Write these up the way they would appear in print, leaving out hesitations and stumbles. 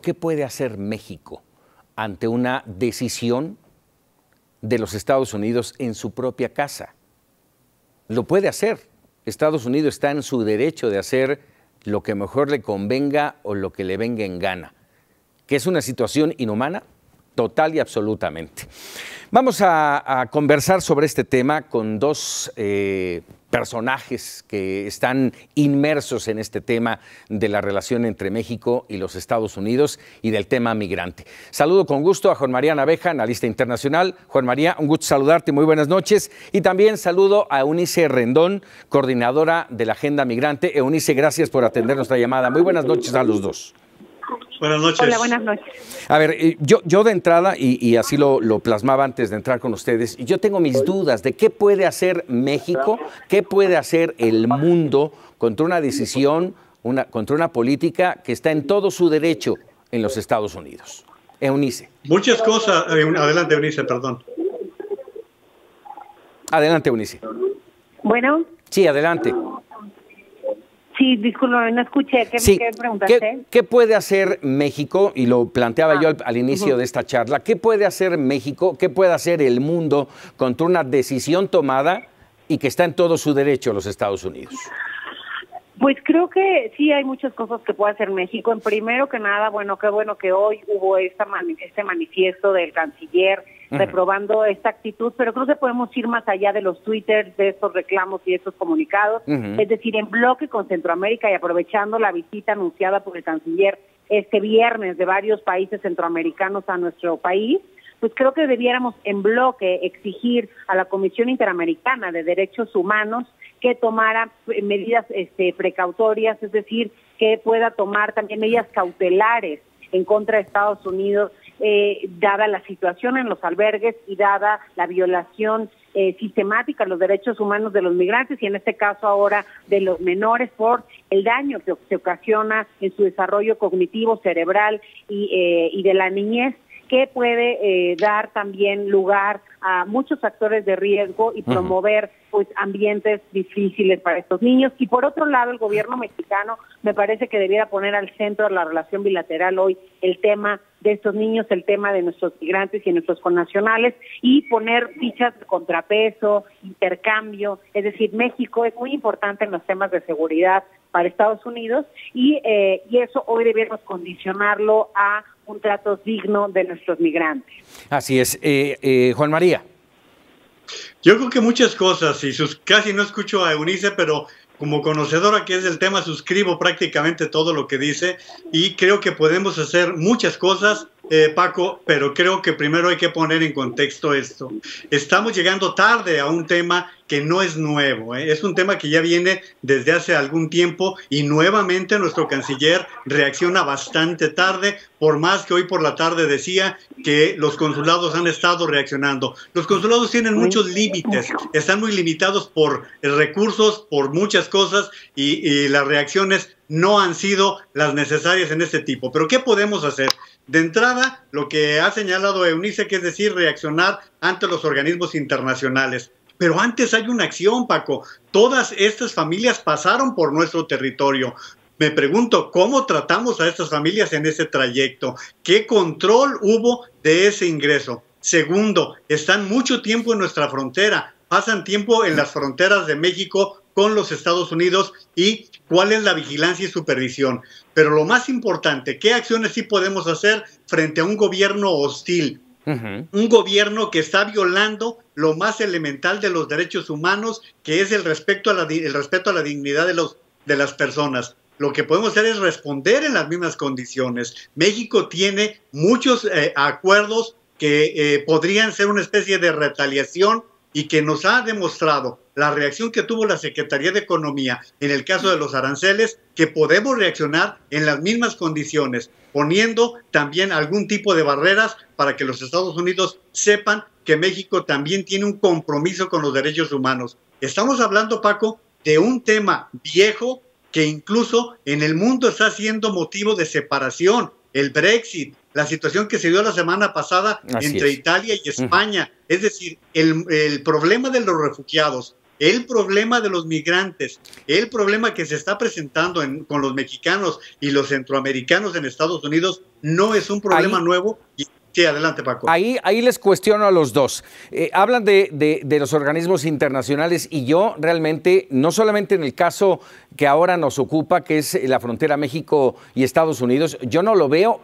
¿Qué puede hacer México ante una decisión de los Estados Unidos en su propia casa? Lo puede hacer. Estados Unidos está en su derecho de hacer lo que mejor le convenga o lo que le venga en gana. ¿Que es una situación inhumana? Total y absolutamente. Vamos a conversar sobre este tema con dos personajes que están inmersos en este tema de la relación entre México y los Estados Unidos y del tema migrante. Saludo con gusto a Juan María Naveja, analista internacional. Juan María, un gusto saludarte, muy buenas noches. Y también saludo a Eunice Rendón, coordinadora de la Agenda Migrante. Eunice, gracias por atender nuestra llamada. Muy buenas noches a los dos. Buenas noches. Hola, buenas noches. A ver, yo de entrada, y así lo plasmaba antes de entrar con ustedes, yo tengo mis dudas de qué puede hacer México, qué puede hacer el mundo contra una decisión, contra una política que está en todo su derecho en los Estados Unidos. Eunice. Muchas cosas. Adelante, Eunice, perdón. Adelante, Eunice. Bueno. Sí, adelante. Sí, disculpe, no escuché. ¿Qué preguntaste? ¿Qué puede hacer México? Y lo planteaba yo al inicio de esta charla. ¿Qué puede hacer México? ¿Qué puede hacer el mundo contra una decisión tomada y que está en todo su derecho los Estados Unidos? Pues creo que sí hay muchas cosas que puede hacer México. Primero que nada, qué bueno que hoy hubo este manifiesto del canciller reprobando esta actitud, pero creo que podemos ir más allá de los twitters, de estos reclamos y de estos comunicados, es decir, en bloque con Centroamérica y aprovechando la visita anunciada por el canciller este viernes de varios países centroamericanos a nuestro país, pues creo que debiéramos en bloque exigir a la Comisión Interamericana de Derechos Humanos que tomara medidas precautorias, es decir, que pueda tomar también medidas cautelares en contra de Estados Unidos, dada la situación en los albergues y dada la violación sistemática a los derechos humanos de los migrantes y en este caso ahora de los menores por el daño que se ocasiona en su desarrollo cognitivo, cerebral y de la niñez, que puede dar también lugar a muchos factores de riesgo y promover pues ambientes difíciles para estos niños. Y por otro lado, el gobierno mexicano me parece que debiera poner al centro de la relación bilateral hoy el tema de estos niños, el tema de nuestros migrantes y nuestros connacionales y poner fichas de contrapeso, intercambio. Es decir, México es muy importante en los temas de seguridad para Estados Unidos y eso hoy debiéramos condicionarlo a un trato digno de nuestros migrantes. Así es. Juan María. Yo creo que muchas cosas, y casi no escucho a Eunice, pero como conocedora que es del tema, suscribo prácticamente todo lo que dice y creo que podemos hacer muchas cosas, Paco, pero creo que primero hay que poner en contexto esto. Estamos llegando tarde a un tema que no es nuevo, es un tema que ya viene desde hace algún tiempo y nuevamente nuestro canciller reacciona bastante tarde, por más que hoy por la tarde decía que los consulados han estado reaccionando. Los consulados tienen muchos límites, están muy limitados por recursos, por muchas cosas y las reacciones no han sido las necesarias en este tipo. Pero ¿qué podemos hacer? De entrada, lo que ha señalado Eunice, que es decir, reaccionar ante los organismos internacionales. Pero antes hay una acción, Paco. Todas estas familias pasaron por nuestro territorio. Me pregunto, ¿cómo tratamos a estas familias en ese trayecto? ¿Qué control hubo de ese ingreso? Segundo, están mucho tiempo en nuestra frontera. Pasan tiempo en las fronteras de México con los Estados Unidos y cuál es la vigilancia y supervisión. Pero lo más importante, ¿qué acciones sí podemos hacer frente a un gobierno hostil? Un gobierno que está violando lo más elemental de los derechos humanos, que es el respeto a la dignidad de las personas. Lo que podemos hacer es responder en las mismas condiciones. México tiene muchos acuerdos que podrían ser una especie de retaliación y que nos ha demostrado la reacción que tuvo la Secretaría de Economía en el caso de los aranceles, que podemos reaccionar en las mismas condiciones, poniendo también algún tipo de barreras para que los Estados Unidos sepan que México también tiene un compromiso con los derechos humanos. Estamos hablando, Paco, de un tema viejo que incluso en el mundo está siendo motivo de separación. El Brexit, la situación que se dio la semana pasada entre Italia y España. Es decir, el problema de los refugiados, El problema de los migrantes, el problema que se está presentando con los mexicanos y los centroamericanos en Estados Unidos no es un problema nuevo. Sí, adelante, Paco. Ahí les cuestiono a los dos. Hablan de los organismos internacionales y yo realmente, no solamente en el caso que ahora nos ocupa, que es la frontera México y Estados Unidos, yo no lo veo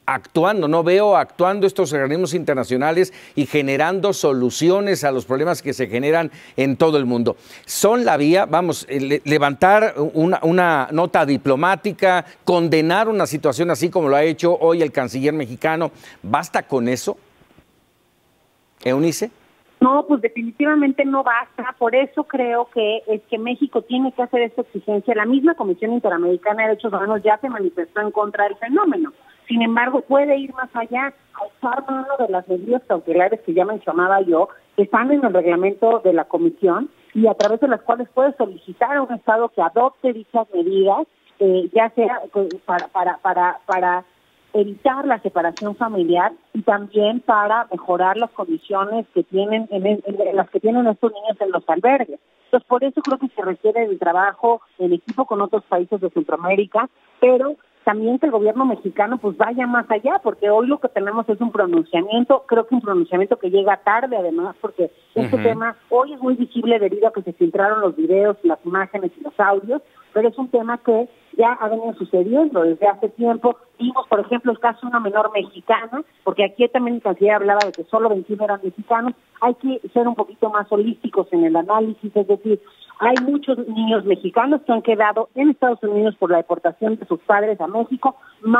actuando, no veo actuando estos organismos internacionales y generando soluciones a los problemas que se generan en todo el mundo. Son la vía, vamos, levantar una nota diplomática, condenar una situación así como lo ha hecho hoy el canciller mexicano. ¿Basta con eso, Eunice? No, pues definitivamente no basta. Por eso creo que es que México tiene que hacer esta exigencia. La misma Comisión Interamericana de Derechos Humanos ya se manifestó en contra del fenómeno. Sin embargo, puede ir más allá, alzar mano de las medidas cautelares que ya mencionaba yo, que están en el reglamento de la Comisión y a través de las cuales puede solicitar a un Estado que adopte dichas medidas, ya sea para evitar la separación familiar y también para mejorar las condiciones que tienen las que tienen estos niños en los albergues. Entonces, por eso creo que se requiere el trabajo en equipo con otros países de Centroamérica, pero también que el gobierno mexicano pues vaya más allá, porque hoy lo que tenemos es un pronunciamiento, creo que un pronunciamiento que llega tarde además, porque este tema hoy es muy visible debido a que se filtraron los videos, las imágenes y los audios, pero es un tema que ya ha venido sucediendo desde hace tiempo. Vimos, por ejemplo, el caso de una menor mexicana, porque aquí también el canciller hablaba de que solo 21 eran mexicanos. Hay que ser un poquito más holísticos en el análisis, es decir, hay muchos niños mexicanos que han quedado en Estados Unidos por la deportación de sus padres a México.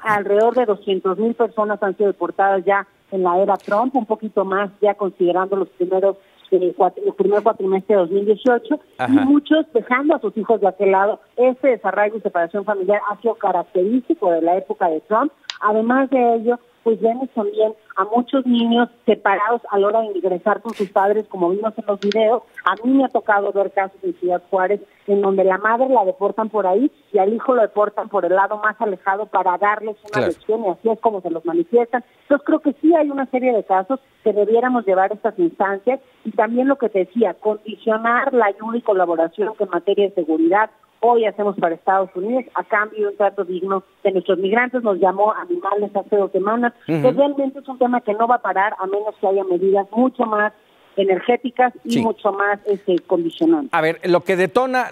Alrededor de 200,000 personas han sido deportadas ya en la era Trump, un poquito más ya considerando los primeros el primer cuatrimestre de 2018, y muchos dejando a sus hijos de aquel lado. Este desarraigo y separación familiar ha sido característico de la época de Trump. Además de ello, pues vemos también a muchos niños separados a la hora de ingresar con sus padres, como vimos en los videos. A mí me ha tocado ver casos en Ciudad Juárez en donde la madre la deportan por ahí y al hijo lo deportan por el lado más alejado para darles una lección, y así es como se los manifiestan. Entonces creo que sí hay una serie de casos que debiéramos llevar a estas instancias, y también lo que te decía, condicionar la ayuda y colaboración que en materia de seguridad hoy hacemos para Estados Unidos a cambio de un trato digno de nuestros migrantes. Nos llamó animales hace 2 semanas, que realmente es un tema que no va a parar a menos que haya medidas mucho más energéticas y mucho más condicionantes. A ver, lo que detona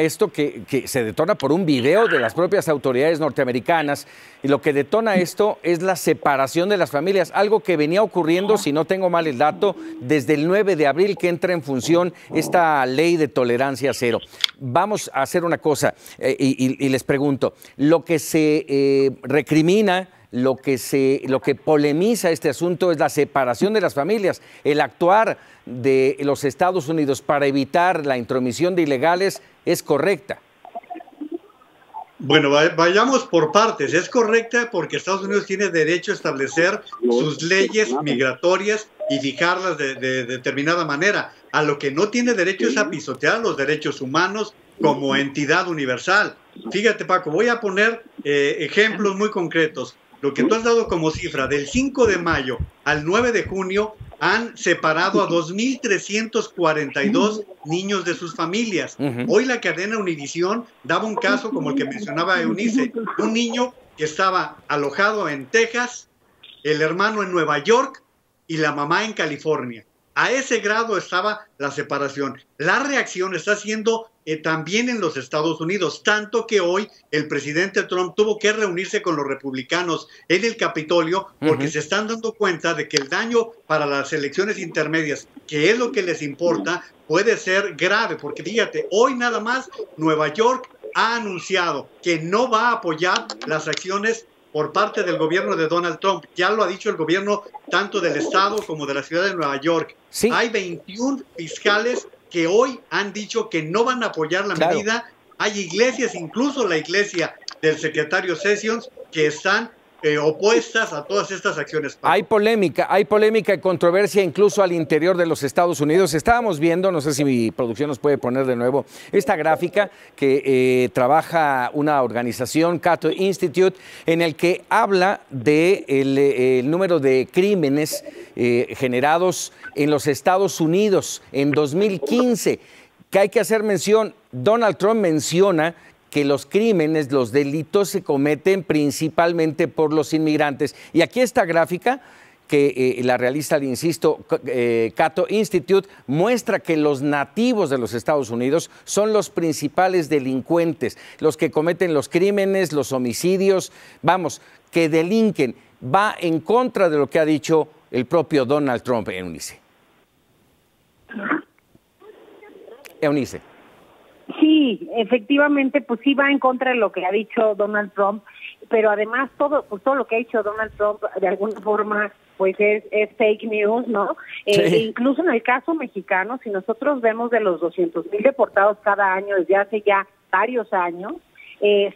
esto, que se detona por un video de las propias autoridades norteamericanas, y lo que detona esto es la separación de las familias, algo que venía ocurriendo, si no tengo mal el dato, desde el 9 de abril que entra en función esta ley de tolerancia cero. Vamos a hacer una cosa, y les pregunto, lo que se recrimina, lo que polemiza este asunto es la separación de las familias. El actuar de los Estados Unidos para evitar la intromisión de ilegales es correcta. Bueno, vayamos por partes. Es correcta porque Estados Unidos tiene derecho a establecer sus leyes migratorias y fijarlas de determinada manera. A lo que no tiene derecho es a pisotear los derechos humanos como entidad universal. Fíjate, Paco, voy a poner ejemplos muy concretos. Lo que tú has dado como cifra, del 5 de mayo al 9 de junio, han separado a 2,342 niños de sus familias. Hoy la cadena Univisión daba un caso como el que mencionaba Eunice, un niño que estaba alojado en Texas, el hermano en Nueva York y la mamá en California. A ese grado estaba la separación. La reacción está siendo también en los Estados Unidos, tanto que hoy el presidente Trump tuvo que reunirse con los republicanos en el Capitolio porque se están dando cuenta de que el daño para las elecciones intermedias, que es lo que les importa, puede ser grave, porque fíjate, hoy nada más Nueva York ha anunciado que no va a apoyar las acciones por parte del gobierno de Donald Trump. Ya lo ha dicho el gobierno tanto del estado como de la ciudad de Nueva York. Sí. Hay 21 fiscales que hoy han dicho que no van a apoyar la medida. Hay iglesias, incluso la iglesia del secretario Sessions, que están opuestas a todas estas acciones. Hay polémica y controversia incluso al interior de los Estados Unidos. Estábamos viendo, no sé si mi producción nos puede poner de nuevo, esta gráfica que trabaja una organización, Cato Institute, en el que habla de el número de crímenes generados en los Estados Unidos en 2015. que hay que hacer mención. Donald Trump menciona que los crímenes, los delitos se cometen principalmente por los inmigrantes. Y aquí esta gráfica que la realiza, le insisto, Cato Institute, muestra que los nativos de los Estados Unidos son los principales delincuentes, los que cometen los crímenes, los homicidios, vamos, que delinquen. Va en contra de lo que ha dicho el propio Donald Trump, Eunice. Eunice. Sí, efectivamente, pues sí va en contra de lo que ha dicho Donald Trump, pero además todo lo que ha dicho Donald Trump de alguna forma pues es fake news, ¿no? Sí. Incluso en el caso mexicano, si nosotros vemos de los 200,000 deportados cada año desde hace ya varios años,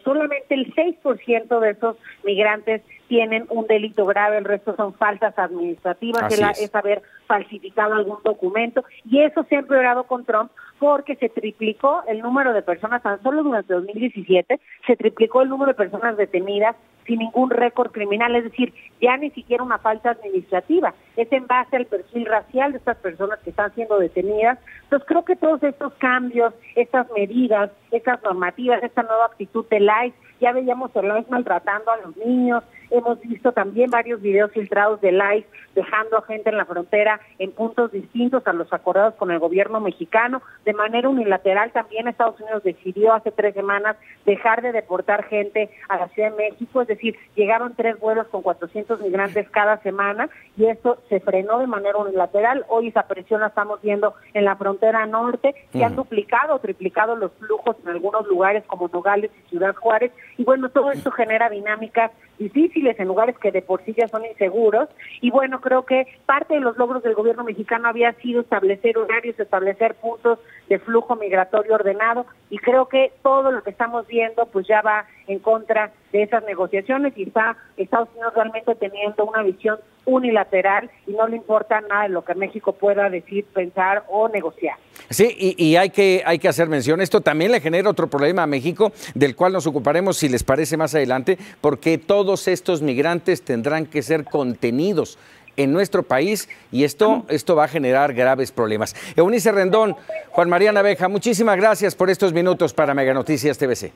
solamente el 6% de esos migrantes tienen un delito grave, el resto son faltas administrativas, es haber falsificado algún documento, y eso se ha empeorado con Trump porque se triplicó el número de personas, tan solo durante 2017, se triplicó el número de personas detenidas sin ningún récord criminal, es decir, ya ni siquiera una falta administrativa, es en base al perfil racial de estas personas que están siendo detenidas. Entonces creo que todos estos cambios, estas medidas, estas normativas, esta nueva actitud del ICE, ya veíamos el ICE maltratando a los niños, hemos visto también varios videos filtrados del ICE dejando a gente en la frontera en puntos distintos a los acordados con el gobierno mexicano. De manera unilateral también Estados Unidos decidió hace 3 semanas dejar de deportar gente a la Ciudad de México, es decir, llegaron 3 vuelos con 400 migrantes cada semana y esto se frenó de manera unilateral. Hoy esa presión la estamos viendo en la frontera norte, que han duplicado o triplicado los flujos en algunos lugares como Nogales y Ciudad Juárez, y bueno, todo esto genera dinámicas difíciles en lugares que de por sí ya son inseguros, y bueno, creo que parte de los logros del gobierno mexicano había sido establecer horarios, establecer puntos de flujo migratorio ordenado, y creo que todo lo que estamos viendo pues ya va en contra de esas negociaciones y está Estados Unidos realmente teniendo una visión unilateral y no le importa nada de lo que México pueda decir, pensar o negociar. Sí, y hay que hacer mención. Esto también le genera otro problema a México, del cual nos ocuparemos, si les parece, más adelante, porque todos estos migrantes tendrán que ser contenidos en nuestro país y esto va a generar graves problemas. Eunice Rendón, Juan María Naveja, muchísimas gracias por estos minutos para Mega Noticias TVC.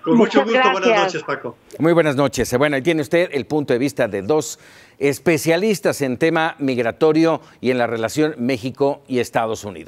Con mucho gusto, buenas noches, Paco. Muy buenas noches. Bueno, ahí tiene usted el punto de vista de 2 especialistas en tema migratorio y en la relación México y Estados Unidos.